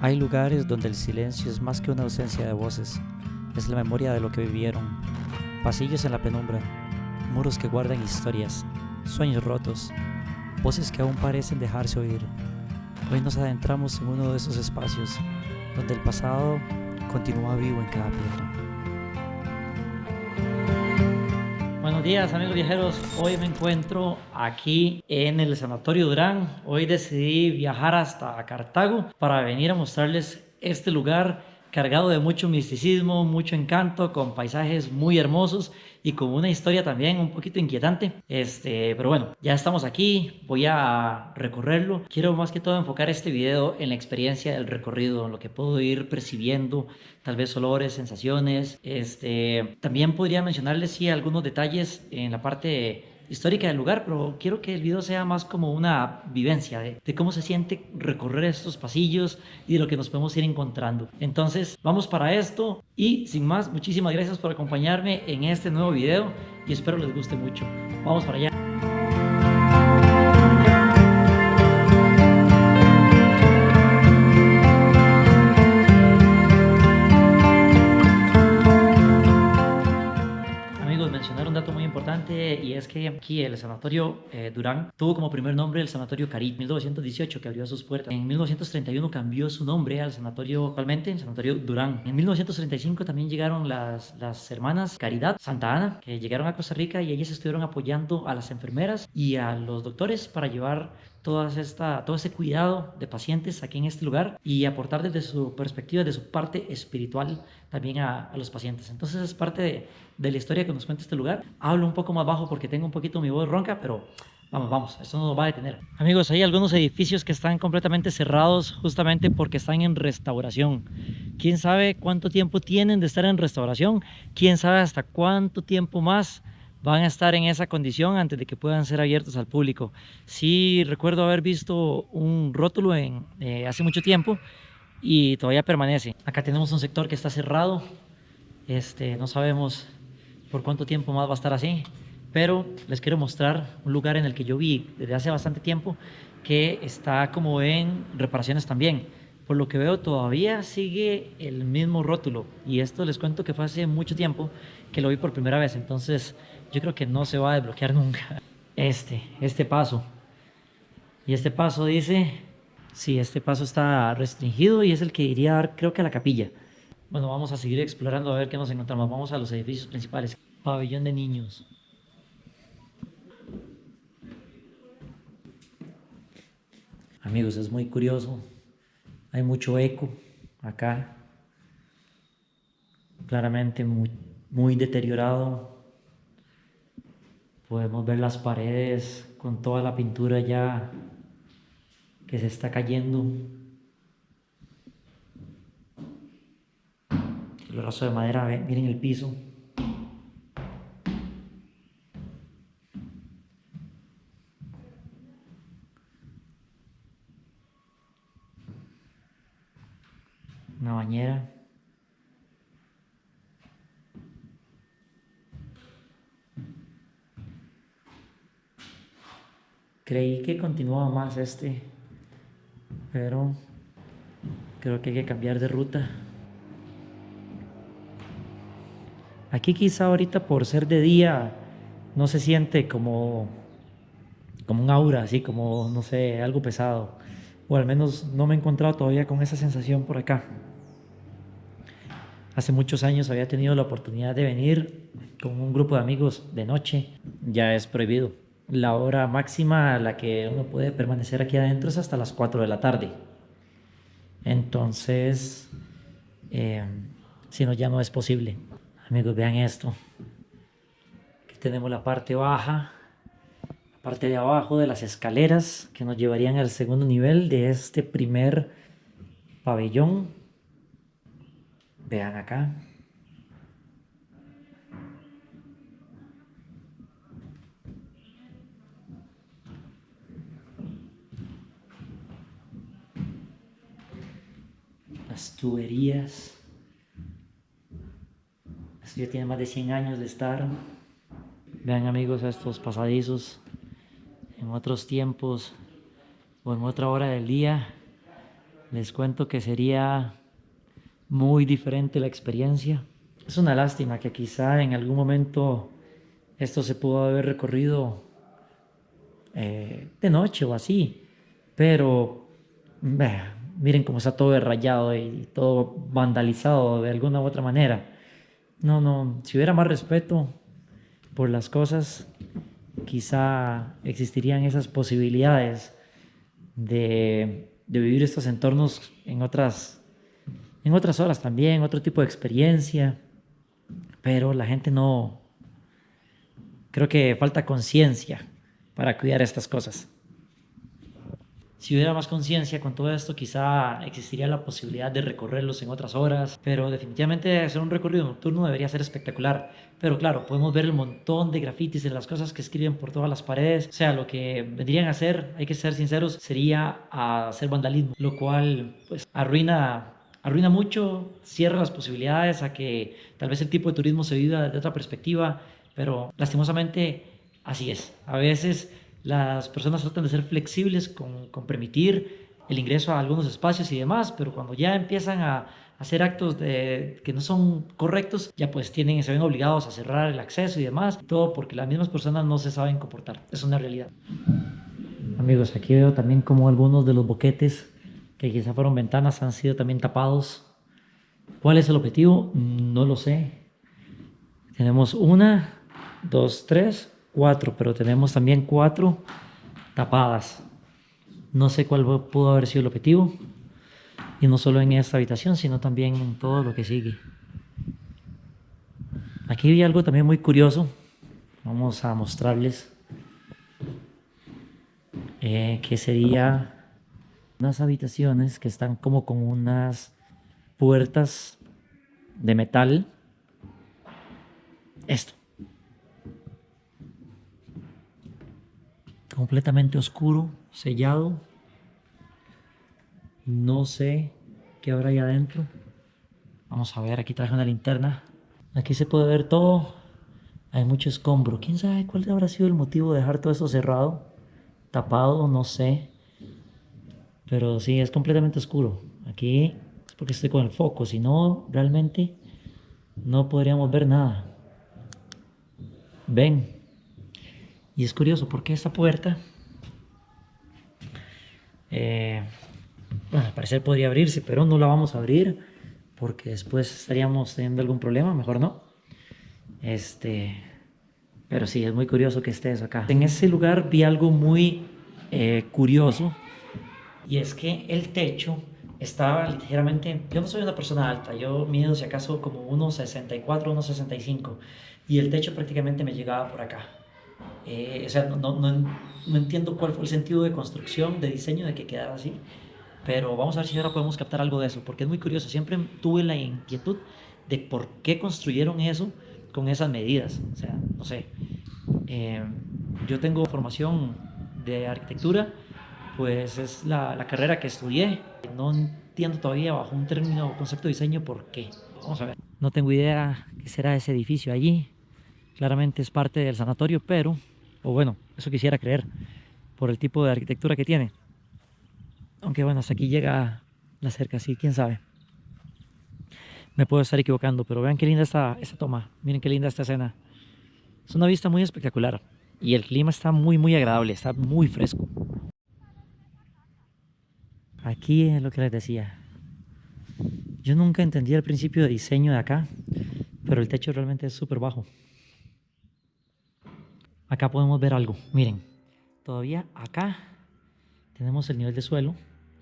Hay lugares donde el silencio es más que una ausencia de voces, es la memoria de lo que vivieron. Pasillos en la penumbra, muros que guardan historias, sueños rotos, voces que aún parecen dejarse oír. Hoy nos adentramos en uno de esos espacios, donde el pasado continúa vivo en cada piedra. Buenos días amigos viajeros, hoy me encuentro aquí en el Sanatorio Durán. Hoy decidí viajar hasta Cartago para venir a mostrarles este lugar cargado de mucho misticismo, mucho encanto, con paisajes muy hermosos y con una historia también un poquito inquietante. Pero bueno, ya estamos aquí, voy a recorrerlo. Quiero más que todo enfocar este video en la experiencia del recorrido, en lo que puedo ir percibiendo, tal vez olores, sensaciones. También podría mencionarles sí algunos detalles en la parte histórica del lugar, pero quiero que el video sea más como una vivencia de cómo se siente recorrer estos pasillos y de lo que nos podemos ir encontrando. Entonces, vamos para esto y sin más, muchísimas gracias por acompañarme en este nuevo video y espero les guste mucho. Vamos para allá. Mencionar un dato muy importante y es que aquí el Sanatorio Durán tuvo como primer nombre el Sanatorio Carit, 1918 que abrió sus puertas. En 1931 cambió su nombre al sanatorio actualmente, el Sanatorio Durán. En 1935 también llegaron las hermanas Caridad Santa Ana, que llegaron a Costa Rica y ellas estuvieron apoyando a las enfermeras y a los doctores para llevar todo ese cuidado de pacientes aquí en este lugar y aportar desde su perspectiva, de su parte espiritual también a los pacientes. Entonces es parte de la historia que nos cuenta este lugar. Hablo un poco más bajo porque tengo un poquito mi voz ronca, pero vamos, esto no nos va a detener. Amigos, hay algunos edificios que están completamente cerrados justamente porque están en restauración. ¿Quién sabe cuánto tiempo tienen de estar en restauración? ¿Quién sabe hasta cuánto tiempo más van a estar en esa condición antes de que puedan ser abiertos al público? Sí, recuerdo haber visto un rótulo hace mucho tiempo y todavía permanece. Acá tenemos un sector que está cerrado. No sabemos por cuánto tiempo más va a estar así, pero les quiero mostrar un lugar en el que yo vi desde hace bastante tiempo que está como en reparaciones también. Por lo que veo todavía sigue el mismo rótulo y esto les cuento que fue hace mucho tiempo que lo vi por primera vez, entonces yo creo que no se va a desbloquear nunca. Este paso. Y este paso dice, sí, este paso está restringido y es el que iría a dar creo que a la capilla. Bueno, vamos a seguir explorando a ver qué nos encontramos. Vamos a los edificios principales. Pabellón de niños. Amigos, es muy curioso. Hay mucho eco acá. Claramente muy deteriorado. Podemos ver las paredes con toda la pintura ya que se está cayendo. El brazo de madera, miren el piso. Una bañera. Creí que continuaba más pero creo que hay que cambiar de ruta. Aquí quizá ahorita por ser de día no se siente como un aura, así como, no sé, algo pesado. O al menos no me he encontrado todavía con esa sensación por acá. Hace muchos años había tenido la oportunidad de venir con un grupo de amigos de noche. Ya es prohibido. La hora máxima a la que uno puede permanecer aquí adentro es hasta las 4 de la tarde. Entonces, si no, ya no es posible. Amigos, vean esto. Aquí tenemos la parte baja, la parte de abajo de las escaleras que nos llevarían al segundo nivel de este primer pabellón. Vean acá. Las tuberías. Esto ya tiene más de 100 años de estar. Vean amigos estos pasadizos en otros tiempos o en otra hora del día Les cuento que sería muy diferente la experiencia. Es una lástima que quizá en algún momento esto se pudo haber recorrido de noche o así, pero miren cómo está todo rayado y todo vandalizado de alguna u otra manera. No, si hubiera más respeto por las cosas, quizá existirían esas posibilidades de vivir estos entornos en otras horas también, otro tipo de experiencia, pero la gente no, creo que falta conciencia para cuidar estas cosas. Si hubiera más conciencia con todo esto, quizá existiría la posibilidad de recorrerlos en otras horas, pero definitivamente hacer un recorrido nocturno debería ser espectacular. Pero claro, podemos ver el montón de grafitis de las cosas que escriben por todas las paredes. O sea, lo que vendrían a hacer, hay que ser sinceros, sería hacer vandalismo, lo cual pues arruina mucho, cierra las posibilidades a que tal vez el tipo de turismo se viva de otra perspectiva, pero lastimosamente así es. A veces las personas tratan de ser flexibles con permitir el ingreso a algunos espacios y demás, pero cuando ya empiezan a hacer actos que no son correctos, ya pues se ven obligados a cerrar el acceso y demás, todo porque las mismas personas no se saben comportar. Es una realidad. Amigos, aquí veo también como algunos de los boquetes que quizá fueron ventanas han sido también tapados. ¿Cuál es el objetivo? No lo sé. Tenemos 1, 2, 3, 4, pero tenemos también 4 tapadas. No sé cuál pudo haber sido el objetivo. Y no solo en esta habitación, sino también en todo lo que sigue. Aquí vi algo también muy curioso. Vamos a mostrarles. Que sería unas habitaciones que están como con unas puertas de metal. Esto. Completamente oscuro, sellado. No sé qué habrá ahí adentro. Vamos a ver, aquí traje una linterna. Aquí se puede ver todo. Hay mucho escombro. ¿Quién sabe cuál habrá sido el motivo de dejar todo esto cerrado? Tapado, no sé. Pero sí, es completamente oscuro. Aquí es porque estoy con el foco. Si no, realmente no podríamos ver nada. Ven. Y es curioso porque esta puerta... bueno, al parecer podría abrirse, pero no la vamos a abrir porque después estaríamos teniendo algún problema, mejor no. Pero sí, es muy curioso que esté eso acá. En ese lugar vi algo muy curioso, y es que el techo estaba ligeramente... Yo no soy una persona alta, yo mido si acaso como 1,64, 1,65, y el techo prácticamente me llegaba por acá. O sea, no entiendo cuál fue el sentido de construcción, de diseño, de que quedara así. Pero vamos a ver si ahora podemos captar algo de eso, porque es muy curioso. Siempre tuve la inquietud de por qué construyeron eso con esas medidas. O sea, no sé. Yo tengo formación de arquitectura, pues es la carrera que estudié. No entiendo todavía bajo un término o concepto de diseño por qué. Vamos a ver. No tengo idea qué será ese edificio allí. Claramente es parte del sanatorio, pero, o bueno, eso quisiera creer, por el tipo de arquitectura que tiene. Aunque bueno, hasta aquí llega la cerca, así quién sabe. Me puedo estar equivocando, pero vean qué linda esta toma. Miren qué linda esta escena. Es una vista muy espectacular. Y el clima está muy agradable, está muy fresco. Aquí es lo que les decía. Yo nunca entendí el principio de diseño de acá, pero el techo realmente es súper bajo. Acá podemos ver algo, miren. Todavía acá tenemos el nivel de suelo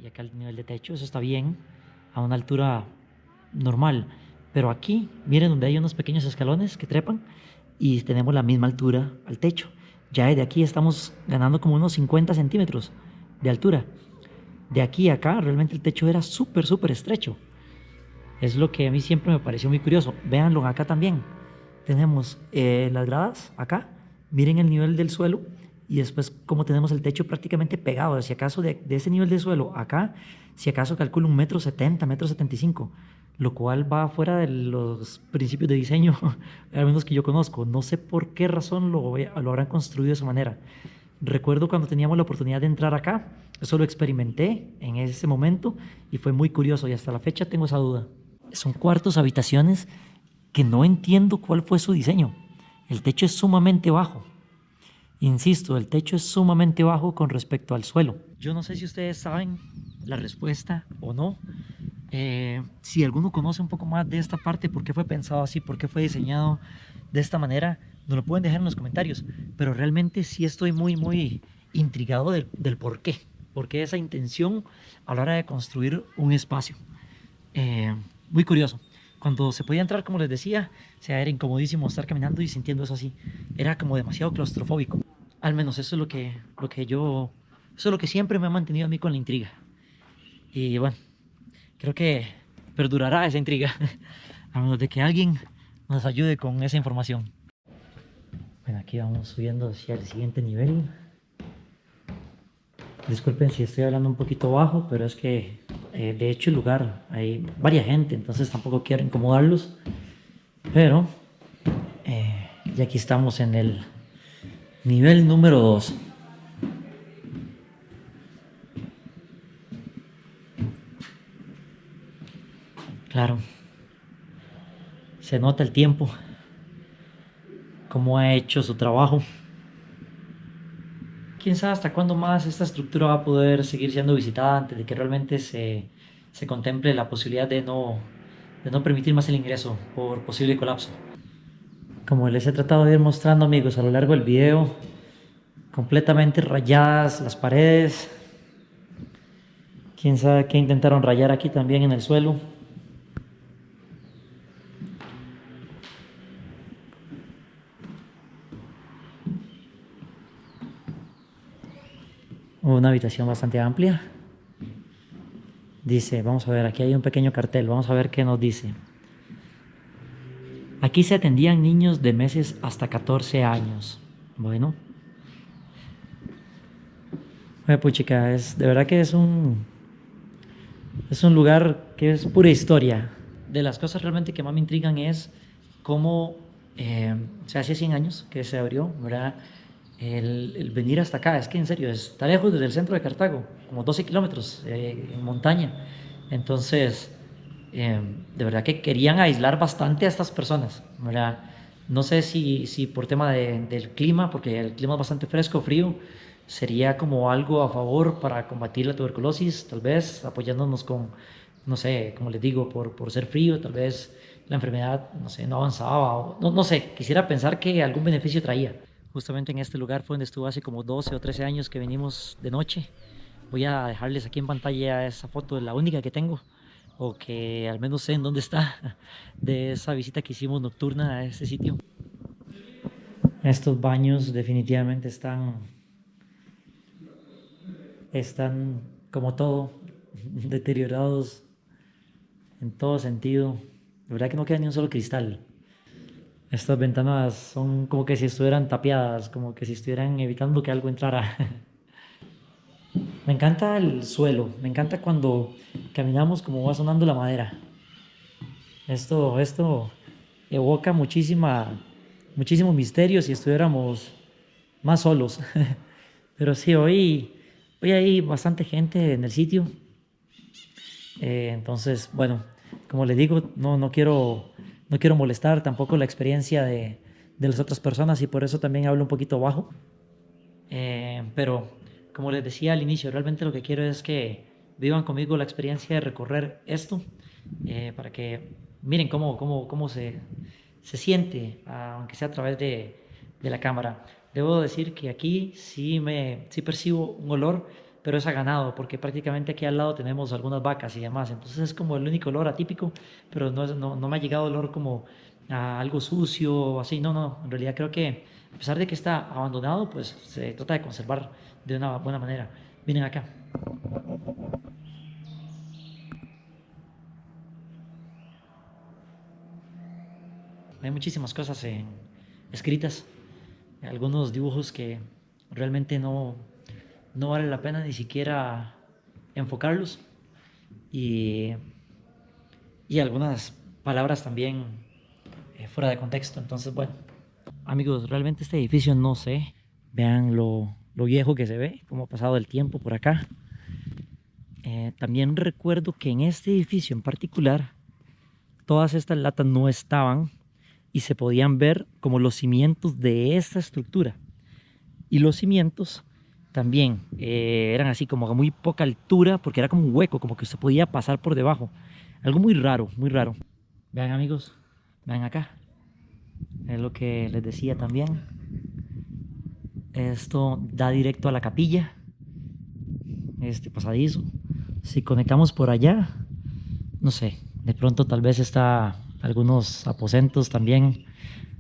y acá el nivel de techo, eso está bien, a una altura normal. Pero aquí, miren donde hay unos pequeños escalones que trepan y tenemos la misma altura al techo. Ya desde aquí estamos ganando como unos 50 centímetros de altura. De aquí a acá realmente el techo era súper estrecho. Es lo que a mí siempre me pareció muy curioso. Véanlo acá también. Tenemos las gradas acá, miren el nivel del suelo. Y después como tenemos el techo prácticamente pegado, si acaso de ese nivel de suelo acá, si acaso calculo 1,70 m, 1,75 m, lo cual va fuera de los principios de diseño, al menos que yo conozco. No sé por qué razón lo habrán construido de esa manera. Recuerdo cuando teníamos la oportunidad de entrar acá, Eso lo experimenté en ese momento y fue muy curioso y hasta la fecha tengo esa duda. Son cuartos, habitaciones que no entiendo cuál fue su diseño. El techo es sumamente bajo. Insisto, el techo es sumamente bajo con respecto al suelo. Yo no sé si ustedes saben la respuesta o no. Si alguno conoce un poco más de esta parte, por qué fue pensado así, por qué fue diseñado de esta manera, nos lo pueden dejar en los comentarios. Pero realmente sí estoy muy intrigado del por qué. ¿Por qué esa intención a la hora de construir un espacio? Muy curioso. Cuando se podía entrar, como les decía, era incomodísimo estar caminando y sintiendo eso así. Era como demasiado claustrofóbico. Al menos eso es eso es lo que siempre me ha mantenido a mí con la intriga. Y bueno, creo que perdurará esa intriga, a menos de que alguien nos ayude con esa información. Bueno, aquí vamos subiendo hacia el siguiente nivel. Disculpen si estoy hablando un poquito bajo, pero es que de hecho el lugar hay varias gente, entonces tampoco quiero incomodarlos. Pero ya aquí estamos en el nivel número 2. Claro, se nota el tiempo, cómo ha hecho su trabajo. Quién sabe hasta cuándo más esta estructura va a poder seguir siendo visitada antes de que realmente se contemple la posibilidad de no permitir más el ingreso por posible colapso. Como les he tratado de ir mostrando, amigos, a lo largo del video, completamente rayadas las paredes. Quién sabe qué intentaron rayar aquí también en el suelo. Una habitación bastante amplia. Dice, vamos a ver, aquí hay un pequeño cartel, vamos a ver qué nos dice. Aquí se atendían niños de meses hasta 14 años. Bueno. Puchica, de verdad que es un lugar que es pura historia. De las cosas realmente que más me intrigan es cómo, hace 100 años que se abrió, ¿verdad? El venir hasta acá, es que en serio, está lejos desde el centro de Cartago, como 12 kilómetros en montaña. Entonces, de verdad que querían aislar bastante a estas personas, ¿verdad? No sé si por tema del clima, porque el clima es bastante fresco, frío, sería como algo a favor para combatir la tuberculosis, tal vez apoyándonos con, no sé, como les digo, por ser frío, tal vez la enfermedad, no sé, no avanzaba, o, no sé, quisiera pensar que algún beneficio traía. Justamente en este lugar fue donde estuve hace como 12 o 13 años que venimos de noche. Voy a dejarles aquí en pantalla esa foto, la única que tengo, o que al menos sé en dónde está, de esa visita que hicimos nocturna a este sitio. Estos baños definitivamente están como todo, deteriorados en todo sentido. La verdad que no queda ni un solo cristal. Estas ventanas son como que si estuvieran tapiadas, como que si estuvieran evitando que algo entrara. Me encanta el suelo, me encanta cuando caminamos como va sonando la madera. Esto evoca muchísimo misterio si estuviéramos más solos. Pero sí, hoy hay bastante gente en el sitio. Entonces, bueno, como les digo, no quiero molestar tampoco la experiencia de las otras personas y por eso también hablo un poquito bajo. Pero como les decía al inicio, realmente lo que quiero es que vivan conmigo la experiencia de recorrer esto para que miren cómo se siente, aunque sea a través de la cámara. Debo decir que aquí sí percibo un olor, pero es a ganado, porque prácticamente aquí al lado tenemos algunas vacas y demás. Entonces es como el único olor atípico, pero no me ha llegado olor como a algo sucio o así. No, en realidad creo que a pesar de que está abandonado, pues se trata de conservar de una buena manera. Miren acá. Hay muchísimas cosas escritas, algunos dibujos que realmente no vale la pena ni siquiera enfocarlos y, y algunas palabras también fuera de contexto. Entonces, bueno, amigos, realmente este edificio no sé, vean lo viejo que se ve, cómo ha pasado el tiempo por acá. También recuerdo que en este edificio en particular, todas estas latas no estaban y se podían ver como los cimientos de esta estructura. Y los cimientos también eran así como a muy poca altura, porque era como un hueco, como que se podía pasar por debajo. Algo muy raro, muy raro. Vean amigos, vean acá. Es lo que les decía también. Esto da directo a la capilla. Este pasadizo. Si conectamos por allá, no sé, de pronto tal vez está algunos aposentos también.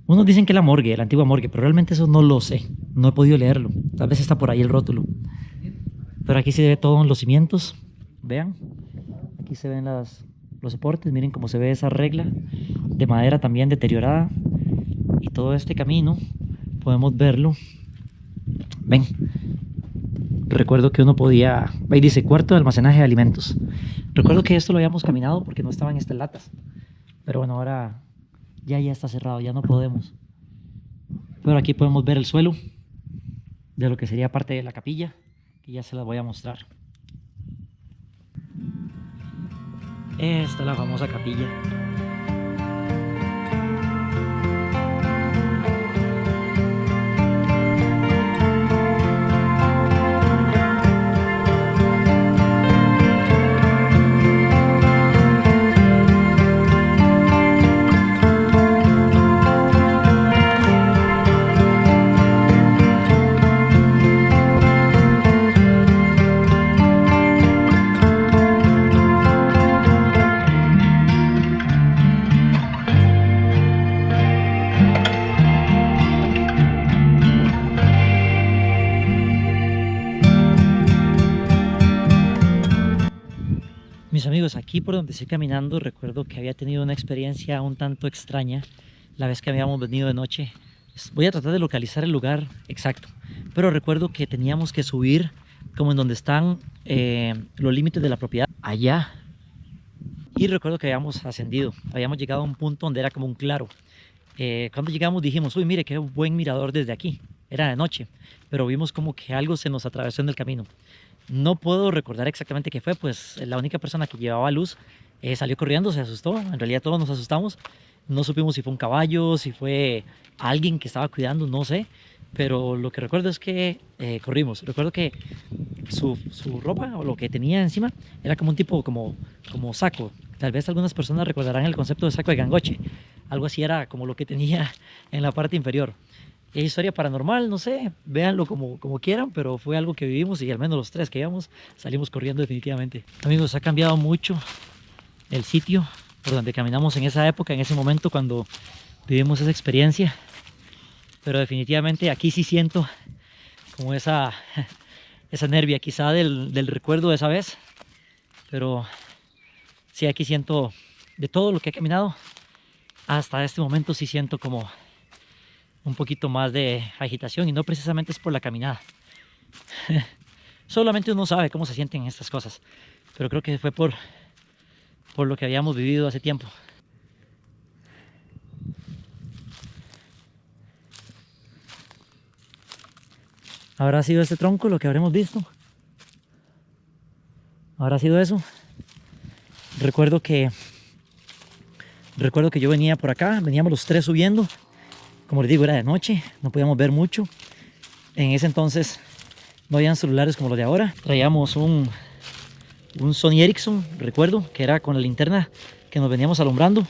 Unos dicen que la morgue, la antigua morgue, pero realmente eso no lo sé. No he podido leerlo. Tal vez está por ahí el rótulo. Pero aquí se ve todo en los cimientos. Vean. Aquí se ven los soportes. Miren cómo se ve esa regla de madera también deteriorada. Y todo este camino podemos verlo. Ven. Recuerdo que uno podía... Ahí dice cuarto de almacenaje de alimentos. Recuerdo que esto lo habíamos caminado porque no estaban estas latas. Pero bueno, ahora ya está cerrado, ya no podemos. Pero aquí podemos ver el suelo de lo que sería parte de la capilla, que ya se las voy a mostrar. Esta es la famosa capilla. Mis amigos, aquí por donde estoy caminando, recuerdo que había tenido una experiencia un tanto extraña la vez que habíamos venido de noche. Voy a tratar de localizar el lugar exacto, pero recuerdo que teníamos que subir como en donde están los límites de la propiedad, allá. Y recuerdo que habíamos ascendido, habíamos llegado a un punto donde era como un claro. Cuando llegamos dijimos, uy, mire qué buen mirador desde aquí. Era de noche, pero vimos como que algo se nos atravesó en el camino. No puedo recordar exactamente qué fue, pues la única persona que llevaba luz salió corriendo, se asustó. En realidad todos nos asustamos. No supimos si fue un caballo, si fue alguien que estaba cuidando, no sé. Pero lo que recuerdo es que corrimos. Recuerdo que su ropa o lo que tenía encima era como un tipo como saco. Tal vez algunas personas recordarán el concepto de saco de gangoche. Algo así era como lo que tenía en la parte inferior. Es historia paranormal, no sé, véanlo como quieran, pero fue algo que vivimos y al menos los tres que íbamos salimos corriendo definitivamente. Amigos, ha cambiado mucho el sitio por donde caminamos en esa época, en ese momento cuando vivimos esa experiencia, pero definitivamente aquí sí siento como esa nervia quizá del recuerdo de esa vez, pero sí, aquí siento de todo lo que he caminado hasta este momento, sí siento como un poquito más de agitación, y no precisamente es por la caminada. Solamente uno sabe cómo se sienten estas cosas, pero creo que fue por lo que habíamos vivido hace tiempo. ¿Habrá sido este tronco lo que habremos visto? ¿Habrá sido eso? Recuerdo que yo venía por acá, veníamos los tres subiendo. Como les digo, era de noche, no podíamos ver mucho. En ese entonces no habían celulares como los de ahora. Traíamos un Sony Ericsson, recuerdo, que era con la linterna que nos veníamos alumbrando.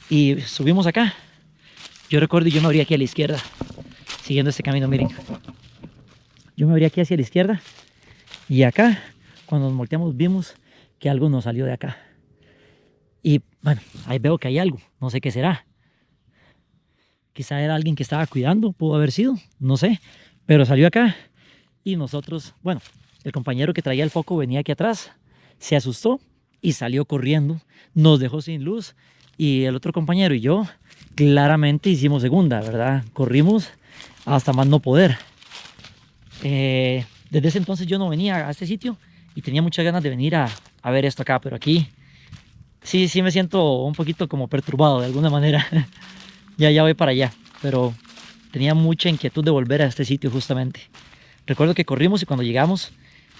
Y subimos acá. Yo recuerdo y yo me abrí aquí a la izquierda, siguiendo este camino, miren. Yo me abrí aquí hacia la izquierda y acá, cuando nos volteamos, vimos que algo nos salió de acá. Y bueno, ahí veo que hay algo, no sé qué será. Quizá era alguien que estaba cuidando, pudo haber sido, no sé. Pero salió acá y nosotros, bueno, el compañero que traía el foco venía aquí atrás, se asustó y salió corriendo, nos dejó sin luz, y el otro compañero y yo claramente hicimos segunda, ¿verdad? Corrimos hasta más no poder. Desde ese entonces yo no venía a este sitio y tenía muchas ganas de venir a ver esto acá, pero aquí sí me siento un poquito como perturbado de alguna manera. Ya voy para allá, pero tenía mucha inquietud de volver a este sitio justamente. Recuerdo que corrimos y cuando llegamos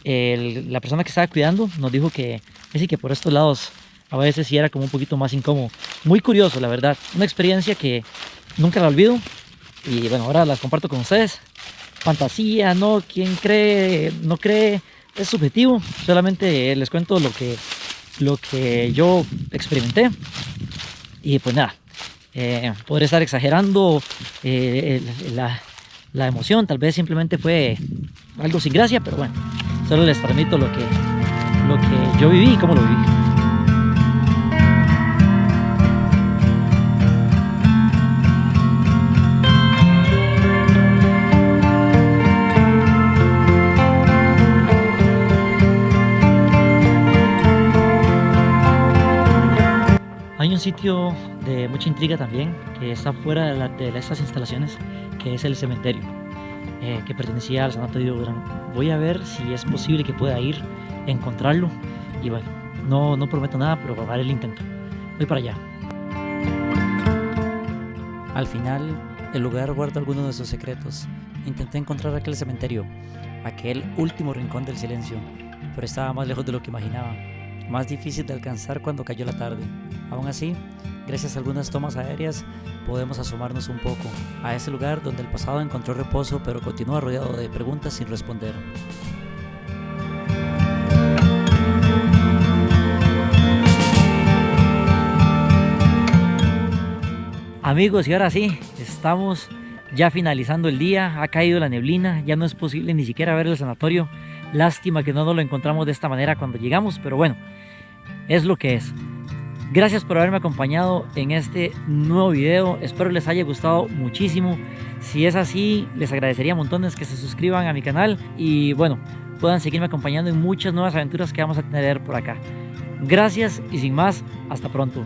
La persona que estaba cuidando nos dijo que sí, que por estos lados a veces sí era como un poquito más incómodo. Muy curioso, la verdad. Una experiencia que nunca la olvido. Y bueno, ahora las comparto con ustedes. Fantasía, ¿no? Quien cree, no cree, es subjetivo. Solamente les cuento lo que yo experimenté. Y pues nada, podré estar exagerando la emoción. Tal vez simplemente fue algo sin gracia, pero bueno, solo les transmito lo que yo viví y cómo lo viví. Hay un sitio de mucha intriga también que está fuera de estas instalaciones, que es el cementerio, que pertenecía al Sanatorio Durán. Voy a ver si es posible que pueda ir a encontrarlo y bueno, no prometo nada, pero haré el intento. Voy para allá. Al final, el lugar guarda algunos de sus secretos. Intenté encontrar aquel cementerio, aquel último rincón del silencio, pero estaba más lejos de lo que imaginaba, más difícil de alcanzar cuando cayó la tarde. Aún así, gracias a algunas tomas aéreas, podemos asomarnos un poco a ese lugar donde el pasado encontró reposo, pero continúa rodeado de preguntas sin responder. Amigos, y ahora sí, estamos ya finalizando el día. Ha caído la neblina, ya no es posible ni siquiera ver el sanatorio. Lástima que no nos lo encontramos de esta manera cuando llegamos, pero bueno, es lo que es. Gracias por haberme acompañado en este nuevo video. Espero les haya gustado muchísimo. Si es así, les agradecería montones que se suscriban a mi canal y bueno, puedan seguirme acompañando en muchas nuevas aventuras que vamos a tener por acá. Gracias y sin más, hasta pronto.